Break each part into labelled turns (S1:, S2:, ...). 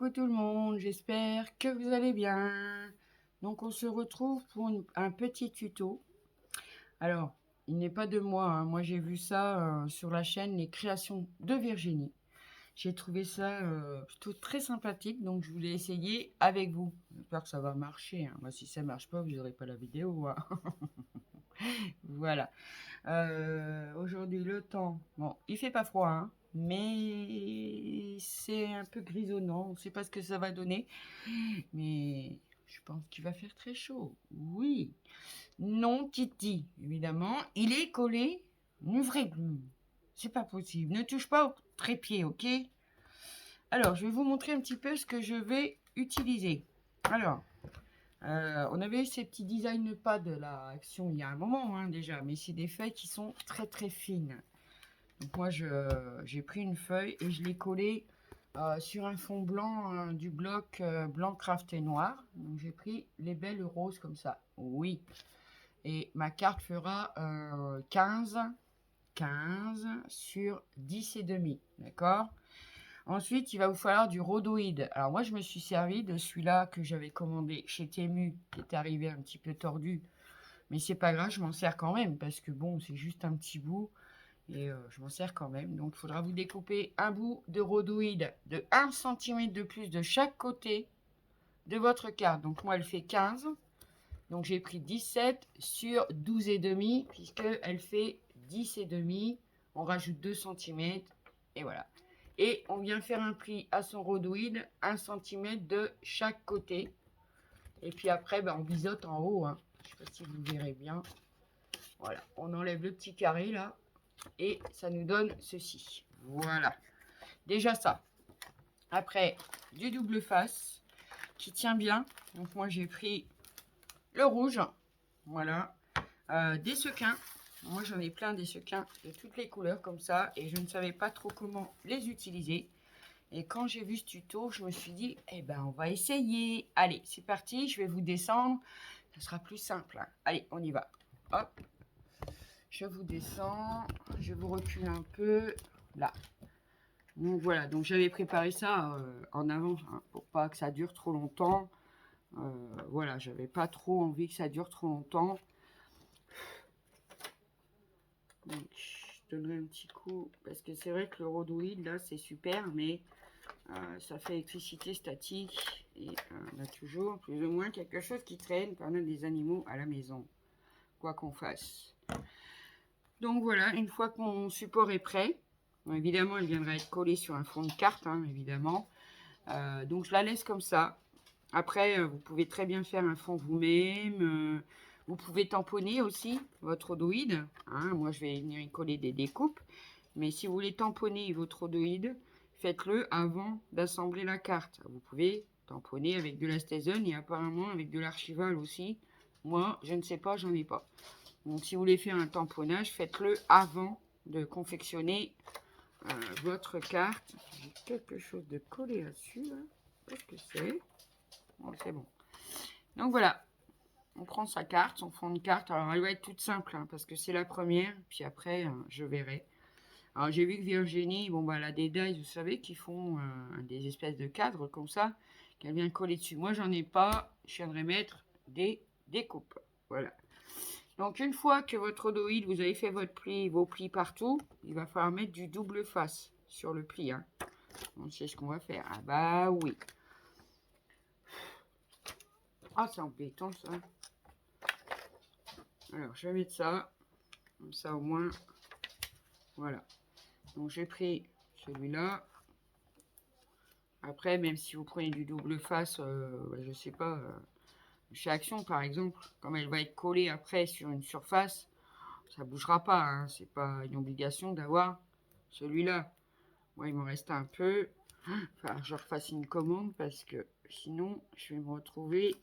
S1: Coucou tout le monde, j'espère que vous allez bien. Donc on se retrouve pour un petit tuto. Alors, il n'est pas de moi, hein. Moi j'ai vu ça sur la chaîne Les Créations de Virginie. J'ai trouvé ça plutôt très sympathique, donc je voulais essayer avec vous. J'espère que ça va marcher, hein. Moi si ça marche pas, vous n'aurez pas la vidéo, hein. Voilà. Aujourd'hui le temps, bon, il fait pas froid, hein, mais c'est un peu grisonnant. On ne sait pas ce que ça va donner, mais je pense qu'il va faire très chaud. Oui. Non, Titi, évidemment, il est collé une vraie glue. C'est pas possible. Ne touche pas au trépied, ok? Alors, je vais vous montrer un petit peu ce que je vais utiliser. Alors, on avait eu ces petits design pads de la Action il y a un moment, hein, déjà, mais c'est des feuilles qui sont très très fines. Donc moi, j'ai pris une feuille et je l'ai collée sur un fond blanc du bloc blanc crafté noir. Donc j'ai pris les belles roses comme ça. Oui. Et ma carte fera 15 sur 10 et demi. D'accord? Ensuite, il va vous falloir du rhodoïde. Alors moi, je me suis servi de celui-là que j'avais commandé chez Temu, qui est arrivé un petit peu tordu. Mais c'est pas grave, je m'en sers quand même, parce que bon, c'est juste un petit bout. Et je m'en sers quand même. Donc, il faudra vous découper un bout de rhodoïde de 1 cm de plus de chaque côté de votre carte. Donc, moi, elle fait 15. Donc, j'ai pris 17 sur 12 et demi, puisqu'elle fait 10 et demi. On rajoute 2 cm. Et voilà. Et on vient faire un pli à son rhodoïde, 1 cm de chaque côté. Et puis après, ben, on biseaute en haut, hein. Je ne sais pas si vous verrez bien. Voilà, on enlève le petit carré là. Et ça nous donne ceci. Voilà. Déjà ça. Après, du double face qui tient bien. Donc moi, j'ai pris le rouge. Voilà. Des sequins. Moi, j'en ai plein des sequins de toutes les couleurs comme ça. Et je ne savais pas trop comment les utiliser. Et quand j'ai vu ce tuto, je me suis dit, eh ben, on va essayer. Allez, c'est parti. Je vais vous descendre. Ça sera plus simple, hein. Allez, on y va. Hop. Je vous descends. Je vous recule un peu. Là. Donc voilà, donc j'avais préparé ça en avant, hein, pour pas que ça dure trop longtemps. Voilà, j'avais pas trop envie que ça dure trop longtemps. Donc je donnerai un petit coup, parce que c'est vrai que le rhodoïde là c'est super, mais ça fait électricité statique et on a toujours plus ou moins quelque chose qui traîne quand on a des animaux à la maison, quoi qu'on fasse. Donc voilà, une fois que mon support est prêt, bon, évidemment il viendra être collé sur un fond de carte, hein, évidemment. Donc je la laisse comme ça. Après, vous pouvez très bien faire un fond vous-même. Vous pouvez tamponner aussi votre rhodoïde, hein. Moi, je vais venir y coller des découpes. Mais si vous voulez tamponner votre rhodoïde, faites-le avant d'assembler la carte. Vous pouvez tamponner avec de la Stézone et apparemment avec de l'archival aussi. Moi, je ne sais pas, j'en ai pas. Donc, si vous voulez faire un tamponnage, faites-le avant de confectionner votre carte. J'ai quelque chose de collé là-dessus, là. Qu'est-ce que c'est? Bon, c'est bon. Donc voilà, on prend sa carte, son fond de carte. Alors elle va être toute simple, hein, parce que c'est la première. Puis après, je verrai. Alors j'ai vu que Virginie, bon bah elle a des dies, vous savez, qui font des espèces de cadres comme ça, qu'elle vient coller dessus. Moi j'en ai pas, je viendrai mettre des découpes. Voilà. Donc une fois que votre rhodoïde, vous avez fait votre pli, vos plis partout, il va falloir mettre du double face sur le pli, hein. On sait ce qu'on va faire. Ah bah oui. Ah, c'est embêtant ça. Alors, je vais mettre ça. Comme ça, au moins. Voilà. Donc, j'ai pris celui-là. Après, même si vous prenez du double face, je sais pas, chez Action par exemple, comme elle va être collée après sur une surface, ça bougera pas, hein. C'est pas une obligation d'avoir celui-là. Moi, il m'en reste un peu. Enfin, je refasse une commande parce que sinon, je vais me retrouver.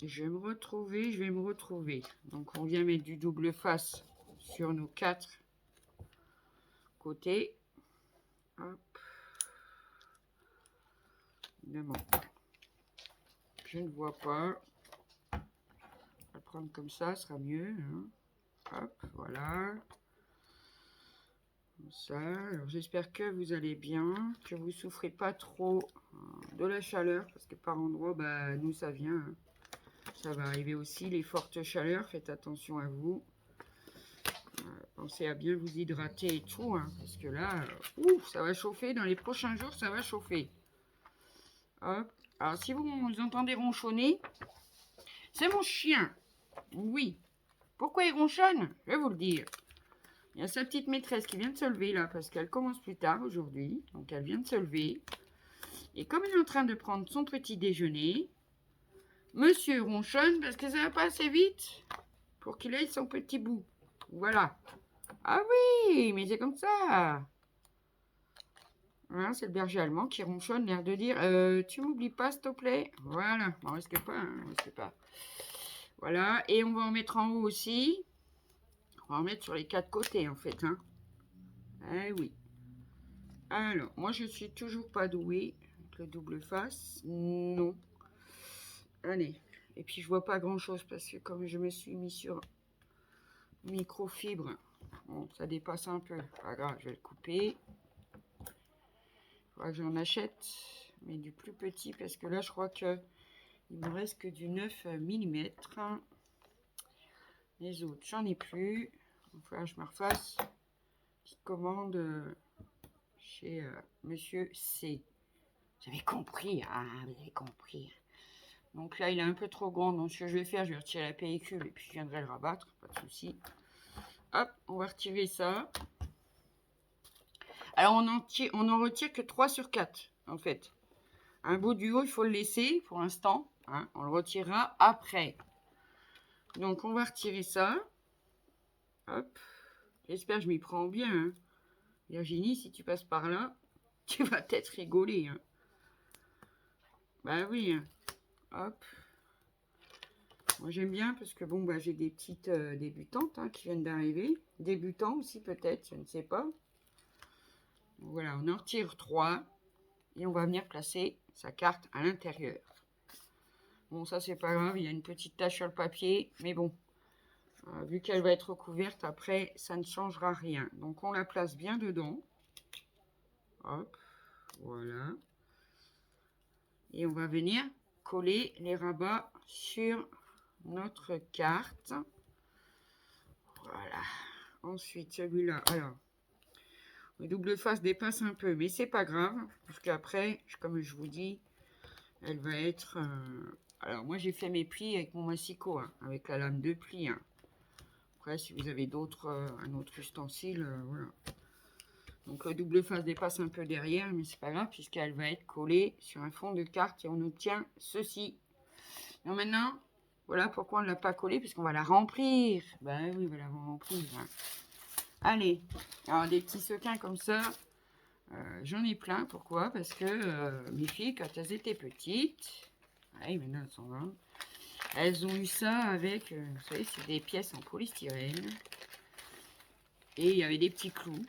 S1: Je vais me retrouver. Donc, on vient mettre du double face sur nos 4 côtés. Hop. Évidemment, je ne vois pas. On va prendre comme ça, ce sera mieux, hein. Hop, voilà. Comme ça. Alors, j'espère que vous allez bien, que vous souffrez pas trop de la chaleur, parce que par endroits, bah, nous, ça vient. Hein. Ça va arriver aussi, les fortes chaleurs, faites attention à vous. Pensez à bien vous hydrater et tout, hein, parce que là, ça va chauffer. Dans les prochains jours, ça va chauffer. Hop. Alors, si vous entendez ronchonner, c'est mon chien. Oui. Pourquoi il ronchonne? Je vais vous le dire. Il y a sa petite maîtresse qui vient de se lever là, parce qu'elle commence plus tard aujourd'hui. Donc, elle vient de se lever. Et comme elle est en train de prendre son petit déjeuner, monsieur ronchonne parce que ça va pas assez vite pour qu'il ait son petit bout. Voilà. Ah oui, mais c'est comme ça. Voilà, c'est le berger allemand qui ronchonne, l'air de dire tu m'oublies pas, s'il te plaît. Voilà, on risque pas, hein, on risque pas. Voilà, et on va en mettre en haut aussi. On va en mettre sur les 4 côtés, en fait. Hein. Eh oui. Alors, moi, je suis toujours pas douée avec le double face. Non. Allez. Et puis, je vois pas grand-chose parce que comme je me suis mis sur microfibre, bon, ça dépasse un peu. Pas grave, je vais le couper. Faudra que j'en achète, mais du plus petit parce que là, je crois que il me reste que du 9 mm. Les autres, j'en ai plus. Il va falloir que je me refasse une petite commande chez Monsieur C. Vous avez compris, ah, vous avez compris. Donc là, il est un peu trop grand. Donc ce que je vais faire, je vais retirer la pellicule et puis je viendrai le rabattre, pas de souci. Hop, on va retirer ça. Alors on en retire que 3 sur 4, en fait. Un bout du haut, il faut le laisser pour l'instant. Hein, on le retirera après. Donc on va retirer ça. Hop. J'espère que je m'y prends bien. Hein. Virginie, si tu passes par là, tu vas peut-être rigoler. Hein. Bah oui. Hein. Hop. Moi j'aime bien parce que bon, bah, j'ai des petites débutantes hein, qui viennent d'arriver. Débutants aussi peut-être, je ne sais pas. Donc, voilà, on en retire 3. Et on va venir placer sa carte à l'intérieur. Bon, ça c'est pas grave, il y a une petite tache sur le papier. Mais bon, vu qu'elle va être recouverte, après, ça ne changera rien. Donc on la place bien dedans. Hop, voilà. Et on va venir coller les rabats sur notre carte. Voilà. Ensuite, celui-là, alors, le double face dépasse un peu, mais c'est pas grave, parce qu'après, comme je vous dis, elle va être... alors, moi, j'ai fait mes plis avec mon massicot, hein, avec la lame de pli. Hein. Après, si vous avez un autre ustensile, voilà. Donc, le double face dépasse un peu derrière, mais c'est pas grave, puisqu'elle va être collée sur un fond de carte, et on obtient ceci. Donc, maintenant, voilà pourquoi on ne l'a pas collée, puisqu'on va la remplir. Ben oui, on va la remplir. Hein. Allez, alors des petits sequins comme ça, j'en ai plein. Pourquoi? Parce que mes filles, quand elles étaient petites, maintenant elles sont grandes, elles ont eu ça avec, vous savez, c'est des pièces en polystyrène. Et il y avait des petits clous.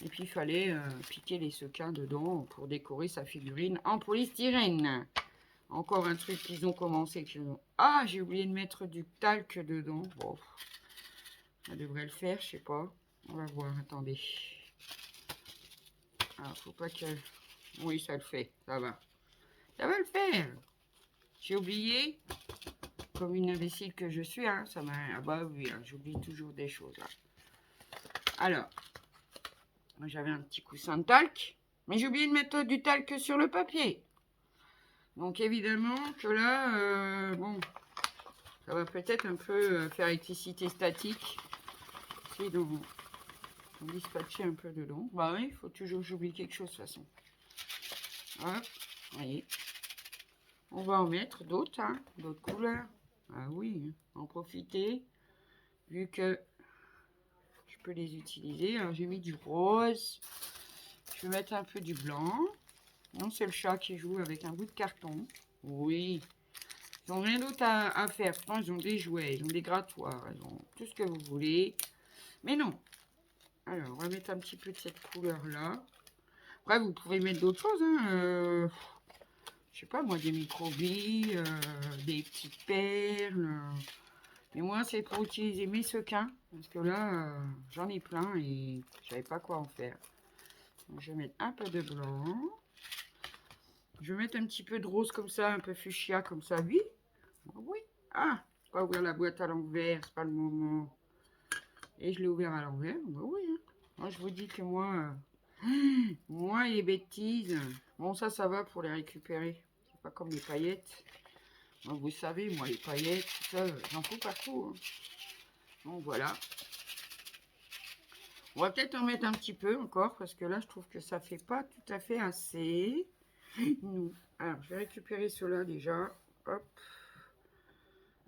S1: Et puis il fallait piquer les sequins dedans pour décorer sa figurine en polystyrène. Encore un truc qu'ils ont commencé. Ah, j'ai oublié de mettre du talc dedans. Bon, ça devrait le faire, je sais pas. On va voir, attendez. Ah, faut pas que... Oui, ça le fait, ça va. Ça va le faire. J'ai oublié, comme une imbécile que je suis, hein, ça m'a... Ah bah oui, hein, j'oublie toujours des choses. Là. Alors, j'avais un petit coussin de talc, mais j'ai oublié de mettre du talc sur le papier. Donc évidemment que là, bon, ça va peut-être un peu faire électricité statique. C'est donc... On dispatcher un peu dedans. Bah oui, il faut toujours que j'oublie quelque chose de toute façon. Hop, voyez. On va en mettre d'autres, hein, d'autres couleurs. Ah oui, en profiter. Vu que je peux les utiliser. Alors j'ai mis du rose. Je vais mettre un peu du blanc. Non, c'est le chat qui joue avec un bout de carton. Oui. Ils n'ont rien d'autre à faire. Je pense qu'ils ont des jouets, ils ont des grattoirs, ils ont tout ce que vous voulez. Mais non. Alors, on va mettre un petit peu de cette couleur-là. Après, vous pouvez mettre d'autres choses. Hein. Je sais pas, moi, des microbilles, des petites perles, Mais moi, c'est pour utiliser mes sequins. Parce que là, j'en ai plein et je savais pas quoi en faire. Donc, je vais mettre un peu de blanc. Je vais mettre un petit peu de rose comme ça, un peu fuchsia comme ça. Oui. Oui. Ah, pas ouvrir la boîte à l'envers, c'est pas le moment. Et je l'ai ouvert à l'envers. Bah oui. Hein. Moi, je vous dis que moi, les bêtises. Bon, ça va pour les récupérer. C'est pas comme les paillettes. Donc, vous savez, moi, les paillettes, tout ça, j'en fous partout. Hein. Donc, voilà. On va peut-être en mettre un petit peu encore, parce que là, je trouve que ça fait pas tout à fait assez. Nous. Alors, je vais récupérer ceux-là déjà. Hop.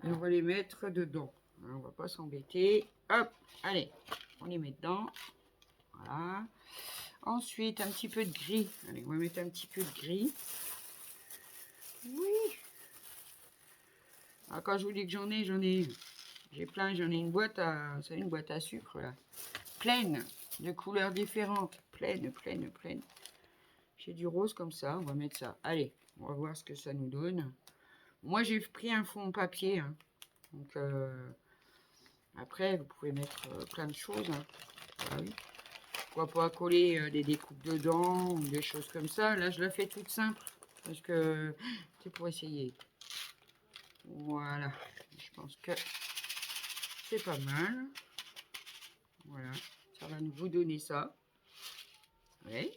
S1: Et on va les mettre dedans. Alors, on va pas s'embêter. Hop. Allez. On les met dedans. Voilà. Ensuite, un petit peu de gris. Allez, on va mettre un petit peu de gris. Oui. Alors, quand je vous dis que j'en ai. J'ai plein, j'en ai une boîte à... Vous savez, une boîte à sucre, là. Pleine de couleurs différentes. Pleine. J'ai du rose comme ça, on va mettre ça. Allez, on va voir ce que ça nous donne. Moi, j'ai pris un fond papier. Hein. Donc, après, vous pouvez mettre plein de choses. Hein. Ah oui. Pourquoi pas coller des découpes dedans ou des choses comme ça. Là, je la fais toute simple. Parce que c'est pour essayer. Voilà. Je pense que c'est pas mal. Voilà. Ça va nous donner ça. Oui.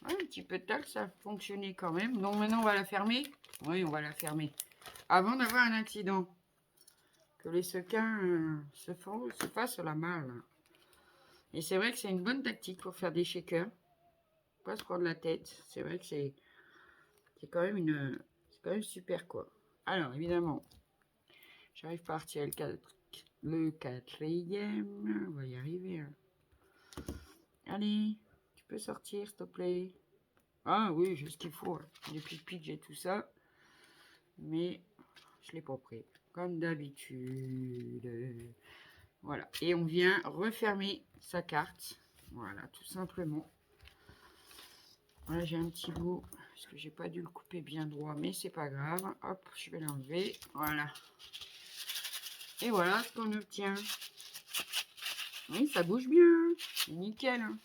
S1: Ouais, un petit peu de talc, ça a fonctionné quand même. Donc maintenant, on va la fermer. Oui, on va la fermer. Avant d'avoir un accident. Que les sequins se fassent la malle. Et c'est vrai que c'est une bonne tactique pour faire des shakers. Pas se prendre la tête. C'est vrai que c'est quand même super quoi. Alors évidemment, j'arrive pas à retirer le quatrième. On va y arriver. Hein. Allez, tu peux sortir s'il te plaît. Ah oui, j'ai ce qu'il faut. Hein. J'ai pic, j'ai tout ça. Mais je l'ai pas pris. Comme d'habitude. Voilà. Et on vient refermer sa carte. Voilà, tout simplement. Voilà, j'ai un petit bout. Parce que j'ai pas dû le couper bien droit. Mais c'est pas grave. Hop, je vais l'enlever. Voilà. Et voilà ce qu'on obtient. Oui, ça bouge bien. C'est nickel. Hein.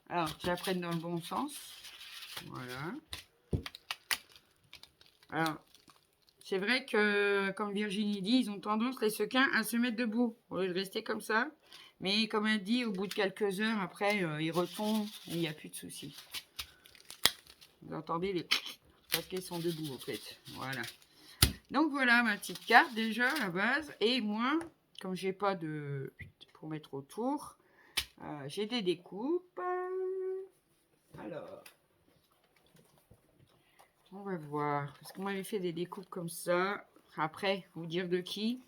S1: Alors, je la prenne dans le bon sens. Voilà. Alors, c'est vrai que, comme Virginie dit, ils ont tendance, les sequins, à se mettre debout, au lieu de rester comme ça. Mais comme elle dit, au bout de quelques heures, après, ils retombent et il n'y a plus de soucis. Vous entendez les... parce qu'ils sont debout, en fait. Voilà. Donc, voilà ma petite carte, déjà, à la base. Et moi, comme j'ai pas de... pour mettre autour, j'ai des découpes. Alors... on va voir. Parce qu'on m'avait fait des découpes comme ça. Après, vous dire de qui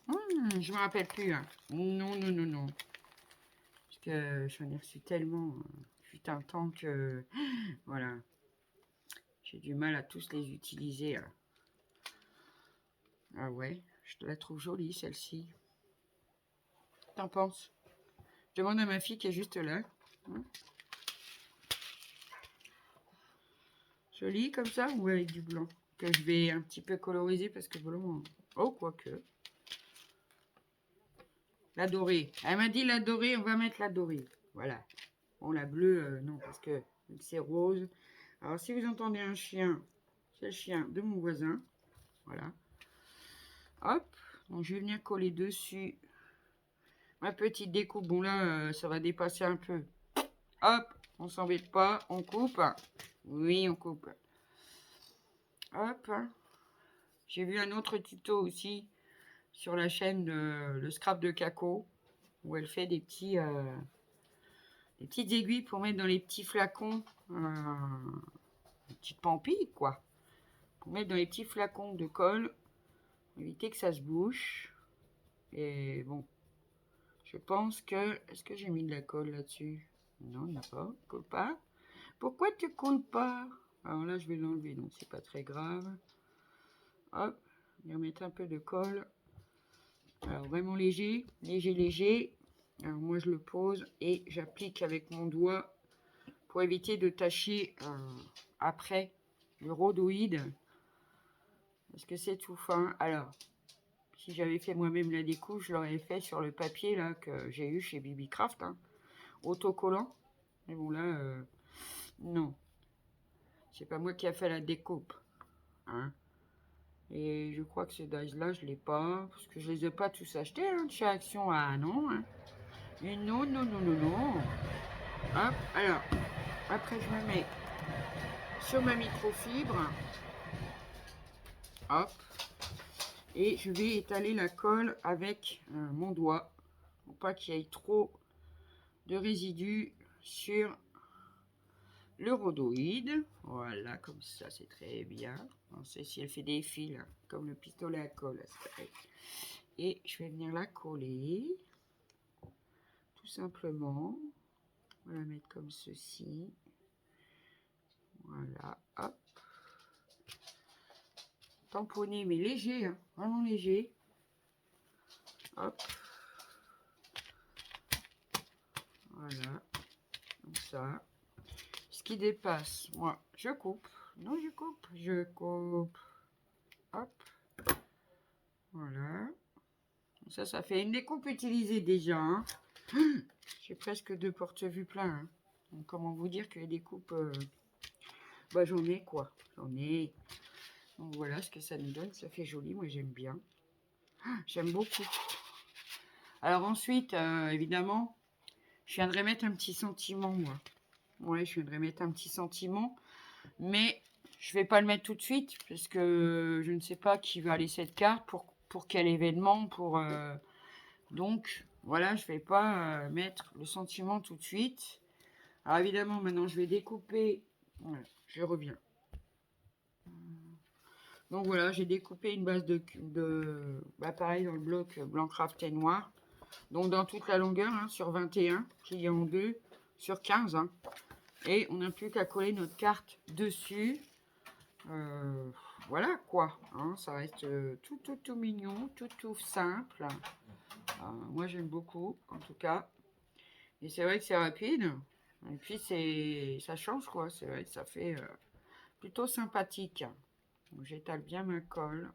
S1: je me rappelle plus. Hein. Non. Parce que j'en ai reçu tellement. Fut un temps que... voilà. J'ai du mal à tous les utiliser. Hein. Ah ouais. Je la trouve jolie, celle-ci. T'en penses? Je demande à ma fille qui est juste là. Hein. Jolie comme ça ou avec du blanc? Que je vais un petit peu coloriser parce que blanc... oh, quoique. La dorée. Elle m'a dit la dorée, on va mettre la dorée. Voilà. Bon, la bleue, non, parce que c'est rose. Alors, si vous entendez un chien, c'est le chien de mon voisin. Voilà. Hop. Donc, je vais venir coller dessus ma petite découpe. Bon, là, ça va dépasser un peu. Hop. On s'embête pas. On coupe. Oui, on coupe. Hop. J'ai vu un autre tuto aussi sur la chaîne de le scrap de Caco où elle fait des petites aiguilles pour mettre dans les petits flacons, des petites pampilles quoi, pour mettre dans les petits flacons de colle, pour éviter que ça se bouche. Et bon, je pense que, est-ce que j'ai mis de la colle là-dessus? Non, il n'y a pas, colle pas. Pourquoi tu colles pas? Alors là, je vais l'enlever, donc c'est pas très grave. Hop, je vais remettre un peu de colle. Alors vraiment léger. Alors moi je le pose et j'applique avec mon doigt pour éviter de tacher après le rhodoïde. Parce que c'est tout fin. Alors, Si j'avais fait moi-même la découpe, je l'aurais fait sur le papier là que j'ai eu chez Bibi Craft, hein, autocollant. Mais bon là, non, c'est pas moi qui a fait la découpe, hein. Et je crois que ces dies-là, je l'ai pas, parce que je les ai pas tous achetés, hein, de chez Action. Ah non, hein. Et non, non, non, non, non. Hop, alors, après je me mets sur ma microfibre. Hop. Et je vais étaler la colle avec mon doigt, pour pas qu'il y ait trop de résidus sur le rhodoïde. Voilà, comme ça, c'est très bien. On sait si elle fait des fils, hein, comme le pistolet à colle. Et je vais venir la coller, tout simplement. On va la mettre comme ceci. Voilà, hop. Tamponner, mais léger, hein, vraiment léger. Hop. Voilà, comme ça. Ce qui dépasse, moi, je coupe. Non, je coupe, je coupe. Hop. Voilà. Ça fait une découpe utilisée déjà, hein. J'ai presque 2 porte-vues pleins, hein. Donc, comment vous dire que les découpes, bah, j'en ai quoi. J'en ai. Donc voilà ce que ça nous donne. Ça fait joli, moi j'aime bien. J'aime beaucoup. Alors ensuite, évidemment, je viendrai mettre un petit sentiment, moi. Ouais, je viendrai mettre un petit sentiment. Mais je vais pas le mettre tout de suite, parce que je ne sais pas qui va aller cette carte, pour quel événement, donc voilà, je vais pas mettre le sentiment tout de suite. Alors évidemment, maintenant je vais découper. Voilà, je reviens. Donc voilà, j'ai découpé une base bah, pareil dans le bloc blanc craft et noir. Donc dans toute la longueur, hein, sur 21, qui est en 2, sur 15. Hein. Et on n'a plus qu'à coller notre carte dessus. Voilà quoi, hein, ça reste tout mignon, tout simple. Moi j'aime beaucoup en tout cas. Et c'est vrai que c'est rapide. Et puis ça change quoi, c'est vrai que ça fait plutôt sympathique. J'étale bien ma colle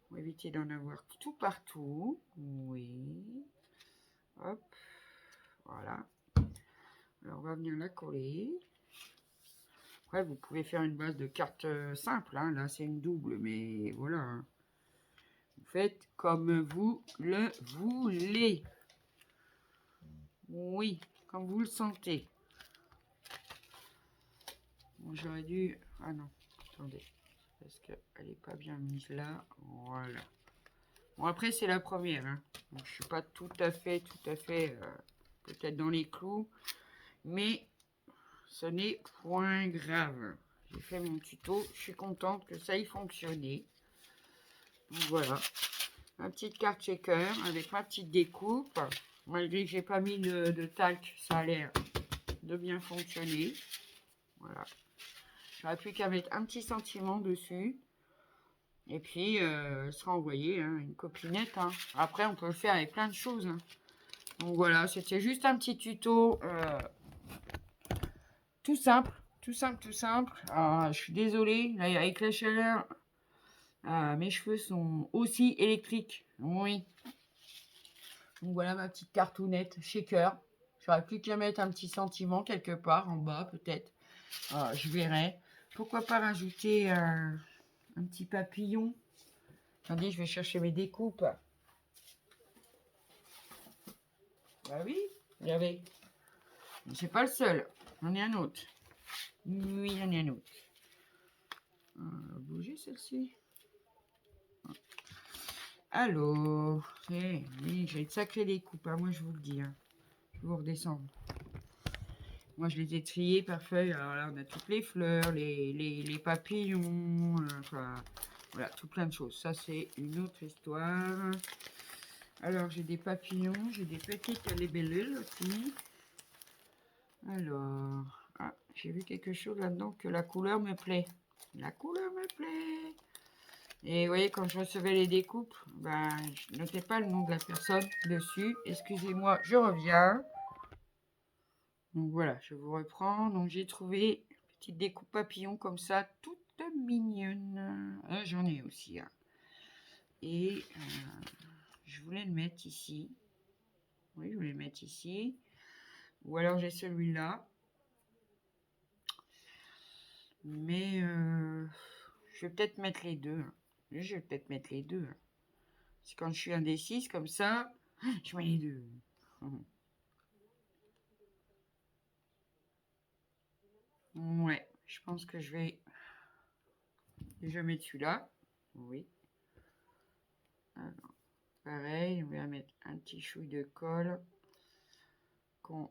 S1: pour éviter d'en avoir tout partout. Oui. Hop. Voilà. Alors on va venir la coller. Après vous pouvez faire une base de carte simple. Hein. Là c'est une double, mais voilà. Hein. Vous faites comme vous le voulez. Oui, comme vous le sentez. Bon, j'aurais dû... Ah non, attendez. Parce qu'elle n'est pas bien mise là. Voilà. Bon, après, c'est la première. Hein. Donc, je ne suis pas tout à fait, peut-être dans les clous. Mais ce n'est point grave. J'ai fait mon tuto. Je suis contente que ça ait fonctionné. Donc, voilà. Ma petite carte shaker avec ma petite découpe. Malgré que j'ai pas mis de talc, ça a l'air de bien fonctionner. Voilà. J'aurais plus qu'à mettre un petit sentiment dessus. Et puis, elle sera envoyée, hein, une copinette. Hein. Après, on peut le faire avec plein de choses. Hein. Donc voilà, c'était juste un petit tuto tout simple. Tout simple, tout simple. Je suis désolée, là, avec la chaleur, mes cheveux sont aussi électriques. Oui. Donc voilà ma petite cartoonette shaker. J'aurais plus qu'à mettre un petit sentiment quelque part en bas, peut-être. Je verrai. Pourquoi pas rajouter un petit papillon. Attendez, je vais chercher mes découpes. Bah oui, il y avait. C'est pas le seul. J'en ai un autre. Oui, j'en ai un autre. Bouger celle-ci. Alors, oui, j'ai de sacrées découpes, hein, moi je vous le dis. Hein. Je vais vous redescendre. Moi je les ai triées par feuille. Alors là, on a toutes les fleurs, les papillons, enfin, voilà, tout plein de choses. Ça, c'est une autre histoire. Alors, j'ai des papillons, j'ai des petites libellules aussi. Alors, j'ai vu quelque chose là-dedans que la couleur me plaît. La couleur me plaît. Et vous voyez, quand je recevais les découpes, ben, je notais pas le nom de la personne dessus. Excusez-moi, je reviens. Donc voilà, je vous reprends. Donc j'ai trouvé une petite découpe papillon comme ça, toute mignonne. J'en ai aussi. Hein. Et je voulais le mettre ici. Oui, je voulais le mettre ici. Ou alors j'ai celui-là. Mais je vais peut-être mettre les deux. Je vais peut-être mettre les deux. C'est quand je suis indécise comme ça, je mets les deux. Ouais, je pense que je vais mettre celui-là. Oui. Alors, pareil, on va mettre un petit chouille de colle qu'on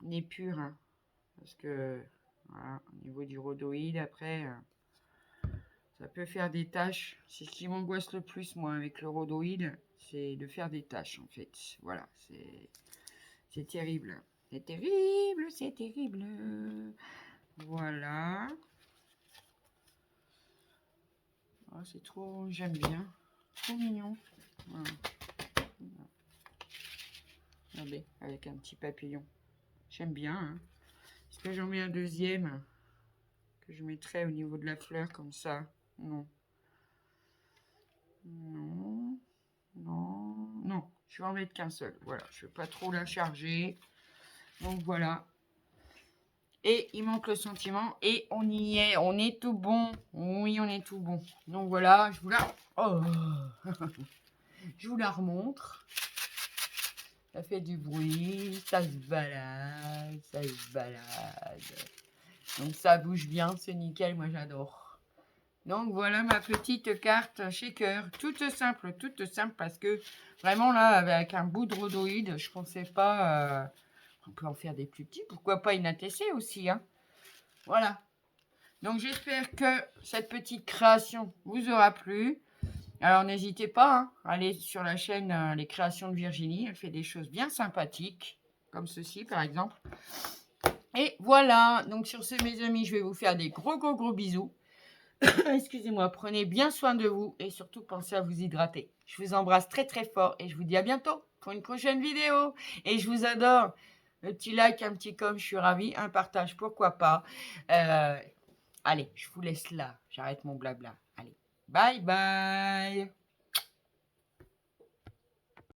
S1: épure. Hein, parce que, voilà, au niveau du rhodoïde, après, ça peut faire des taches. C'est ce qui m'angoisse le plus, moi, avec le rhodoïde, c'est de faire des taches, en fait. Voilà, c'est terrible. C'est terrible, c'est terrible. Voilà. Oh, c'est trop, j'aime bien. Trop mignon. Voilà. Regardez, avec un petit papillon. J'aime bien. Hein. Est-ce que j'en mets un deuxième que je mettrai au niveau de la fleur comme ça? Non. Non. Non. Non. Je vais en mettre qu'un seul. Voilà. Je ne vais pas trop la charger. Donc voilà. Et il manque le sentiment. Et on y est. On est tout bon. Oui, on est tout bon. Donc voilà. Je vous la... Oh. Je vous la remontre. Ça fait du bruit. Ça se balade. Ça se balade. Donc ça bouge bien. C'est nickel. Moi, j'adore. Donc voilà ma petite carte shaker. Toute simple parce que vraiment là, avec un bout de rhodoïde, je pensais pas... on peut en faire des plus petits. Pourquoi pas une ATC aussi, hein. Voilà. Donc j'espère que cette petite création vous aura plu. Alors n'hésitez pas hein, à aller sur la chaîne Les Créations de Virginie. Elle fait des choses bien sympathiques, comme ceci par exemple. Et voilà, donc sur ce mes amis, je vais vous faire des gros bisous. Excusez-moi, prenez bien soin de vous et surtout pensez à vous hydrater. Je vous embrasse très fort et je vous dis à bientôt pour une prochaine vidéo. Et je vous adore. Un petit like, un petit comme, je suis ravie. Un partage, pourquoi pas. Allez, je vous laisse là. J'arrête mon blabla. Allez, bye bye.